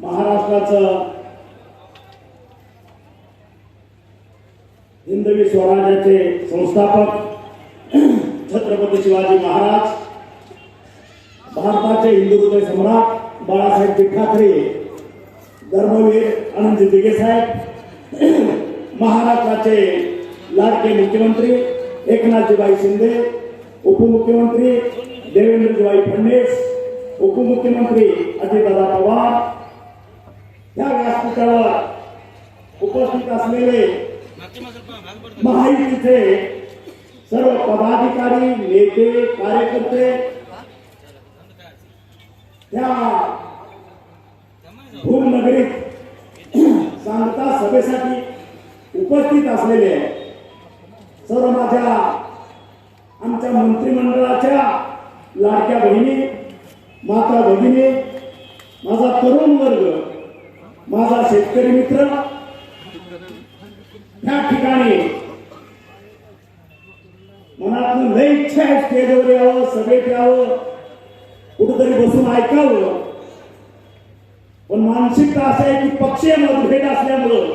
महाराष्ट्राचं हिंदवी स्वराज्याचे संस्थापक छत्रपती शिवाजी महाराज, भारताचे हिंदू हृदय सम्राट बाळासाहेब ठाकरे, धर्मवीर आनंद दिघे साहेब, महाराष्ट्राचे लाडके मुख्यमंत्री एकनाथजीभाई शिंदे, उपमुख्यमंत्री देवेंद्रजीभाई फडणवीस, उपमुख्यमंत्री अजितदादा पवार, या व्यासपीठावर उपस्थित असलेले महायुतीचे सर्व पदाधिकारी, नेते, कार्यकर्ते, त्या भूमनगरीत सांगता सभेसाठी उपस्थित असलेले सर्व माझ्या आमच्या मंत्रिमंडळाच्या लाडक्या बहिणी, माता भगिनी, माझा तरुण वर्ग, माझा शेतकरी मित्र, या ठिकाणी मनातून लय इच्छा आहे स्टेजवर यावं, सभेत यावं, कुठेतरी बसून ऐकावं, पण मानसिकता असं आहे की पक्षीय मतभेद असल्यामुळं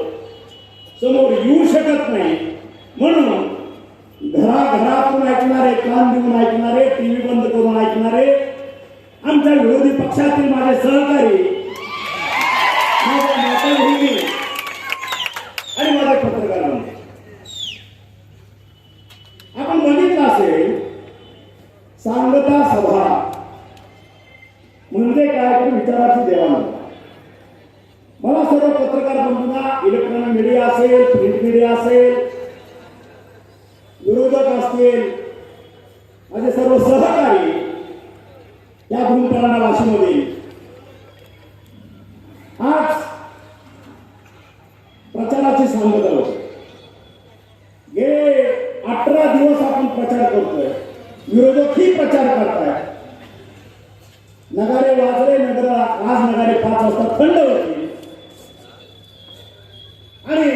समोर येऊ शकत नाही. म्हणून घराघरातून ऐकणारे, कान देऊन ऐकणारे, टीव्ही बंद करून ऐकणारे आमच्या विरोधी पक्षातील माझे सहकारी, माझ्या माता भगिनी आणि माझे पत्रकार बंधू, आपण बघितलं असेल सांगता सभा म्हणजे काय तर विचाराची देवाणघेवाण. मला सर्व पत्रकार बंधूंना, इलेक्ट्रॉनिक मीडिया असेल, प्रिंट मीडिया असेल, विरोधक असतील, माझे सर्व सहकारी या भूमपराणा वाशीमध्ये आज प्रचाराची सांगता होती. गेले 18 दिवस आपण प्रचार करतोय, विरोधकही प्रचार करताय. नगारे वाजले, आज नगारे 5 वाजता थंड होती आणि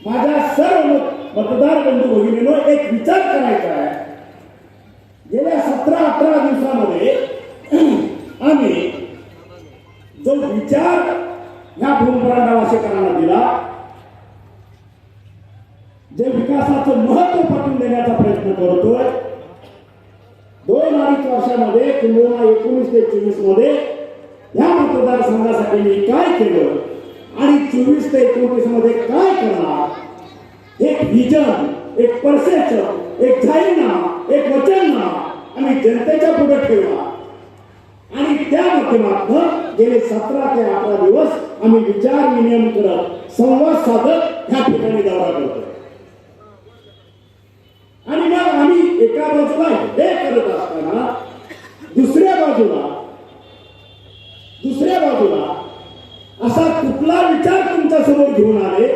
माझ्या सर्व मतदार बंधू भगिनींनो एक विचार करायचा आहे. गेल्या 17-18 दिवसामध्ये आम्ही जो विचार या भूमपराणा वासीकरांना दिला, जे विकासाचं महत्व पटवून देण्याचा प्रयत्न करतोय, 2-2.5 वर्षामध्ये किंवा 19 ते 24 मध्ये या मतदारसंघासाठी मी काय केलं आणि 24 ते 29 मध्ये काय करणार, एक विजन, एक परसेप्शन, एक जाहीरनामा, एक वचननामा आम्ही जनतेच्या पुढे ठेवला आणि त्या माध्यमातून गेले 17 ते 18 दिवस आम्ही विचार विनिमय करत, संवाद साधत ह्या ठिकाणी दौरा करतोय. आणि मग आम्ही एका बाजूला हे करत असताना दुसऱ्या बाजूला असा कुठला विचार तुमच्या समोर घेऊन आले,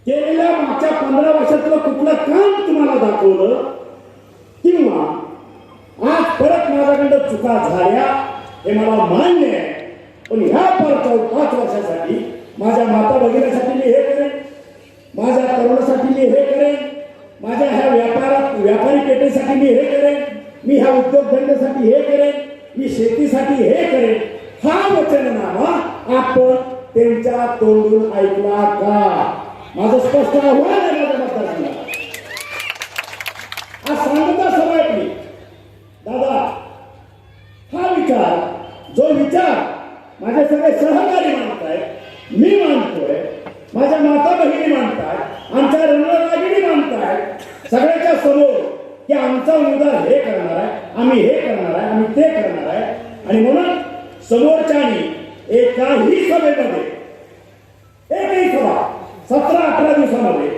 केलेल्या मागच्या 15 वर्षातलं कुठलं काम तुम्हाला दाखवलं, किंवा आज परत माझ्याकडं चुका झाल्या हे मला मान्य आहे, पण ह्या 5 वर्षासाठी माझ्या माता भगिनीसाठी मी हे करेन, माझ्या तरुणासाठी मी हे करेन, माझ्या ह्या व्यापारी पेठेसाठी मी हे करेन, मी ह्या उद्योगधंद्यासाठी हे करेन, मी शेतीसाठी हे करेन, हा वचननामा आपण त्यांच्या तोंडून ऐकला का? माझं स्पष्ट आव्हान आहे माझ्या मतदारसंघाला. आज सांगता सभा आहे दादा, हा विचार, जो विचार माझे सगळे सहकारी मानतायत, मी मानतोय, माझ्या माता भगिनी मानतायत, आमच्या रणरागिणी मानतायत सगळ्याच्या समोर की आमचा मुलगा हे करणार आहे, आम्ही हे करणार आहे, आम्ही ते करणार आहे. आणि म्हणून समोरच्यानी एकाही सभेमध्ये, एकही सभा 17-18 दिवसामध्ये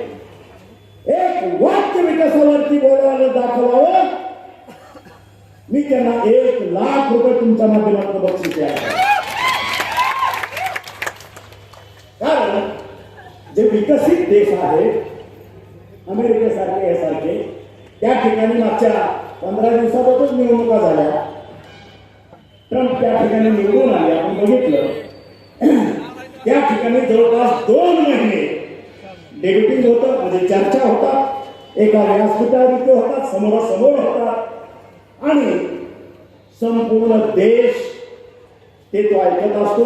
एक वाक्य विकासावरती बोलायला दाखवावं, मी त्यांना 1 लाख रुपये तुमच्या माध्यमातून बक्षीस द्यायचं. कारण जे विकसित देश आहेत, अमेरिकेसारखे यासारखे, त्या ठिकाणी मागच्या 15 दिवसातच निवडणुका झाल्या, ट्रम्प त्या ठिकाणी निवडून आले, आपण बघितलं. त्या ठिकाणी जवळपास 2 महिने डेब्युटिंग होतं, म्हणजे चर्चा होता, एका व्यासपीठावर होतात, समोरासमोर होतात आणि संपूर्ण देश ते तो ऐकत असतो,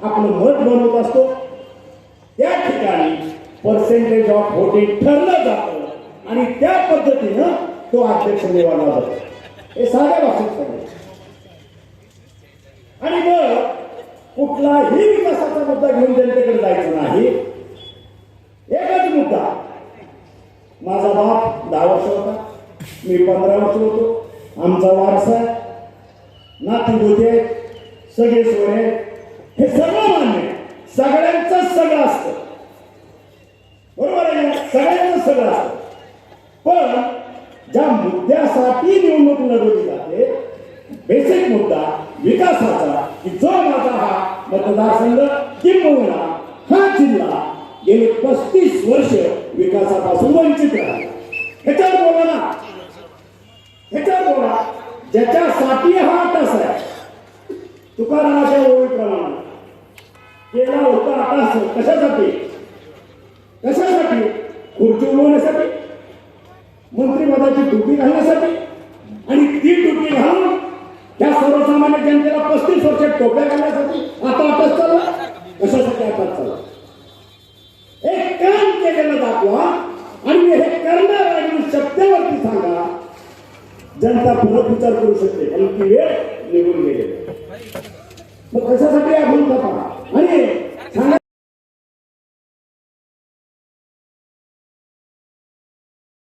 आपलं मत बनवत असतो. त्या ठिकाणी पर्सेंटेज ऑफ वोटिंग ठरलं जातं आणि त्या पद्धतीनं तो अध्यक्ष निवडला जातो. हे साध्या भाषेत सांगायचं. आणि मग कुठलाही विकासाचा मुद्दा घेऊन जनतेकडे जायचं नाही. एकच मुद्दा, माझा बाप 10 वर्ष होता, मी 15 वर्ष होतो, आमचा वारसा आहे, नाती होते, सगळे सोने, हे सगळं मान्य, सगळ्यांचं सगळं असतं, बरोबर आहे ना? सगळ्यांचं सगळं असतं. पण ज्या मुद्द्यासाठी निवडणूक लढवली जाते, बेसिक मुद्दा विकासाचा, की जो माझा हा मतदारसंघ किंबहुना हा जिल्हा गेले 35 वर्ष विकासापासून वंचित राहिला. ह्याच्यावर बोला ना, ह्याच्यावर बोला. ज्याच्यासाठी हा टस आहे, तुकारामाच्या ओळीप्रमाणे केला होता अटास. कशासाठी? कशासाठी? खुर्ची उडवण्यासाठी, मंत्रिपदाची टोपी घालण्यासाठी. आणि ती टोपी घालून त्या सर्वसामान्य जनतेला 35 वर्षात टोप्या घालण्यासाठी आता अटाच चालला. कशासाठी अटाच चालला? एक काम केलेलं दाखवा आणि हे करणार आहे म्हणून शब्दावरती सांगा. जनता पुन्हा विचार करू शकते, पण ती वेळ निघून गेली. मग कशासाठी आपण आणि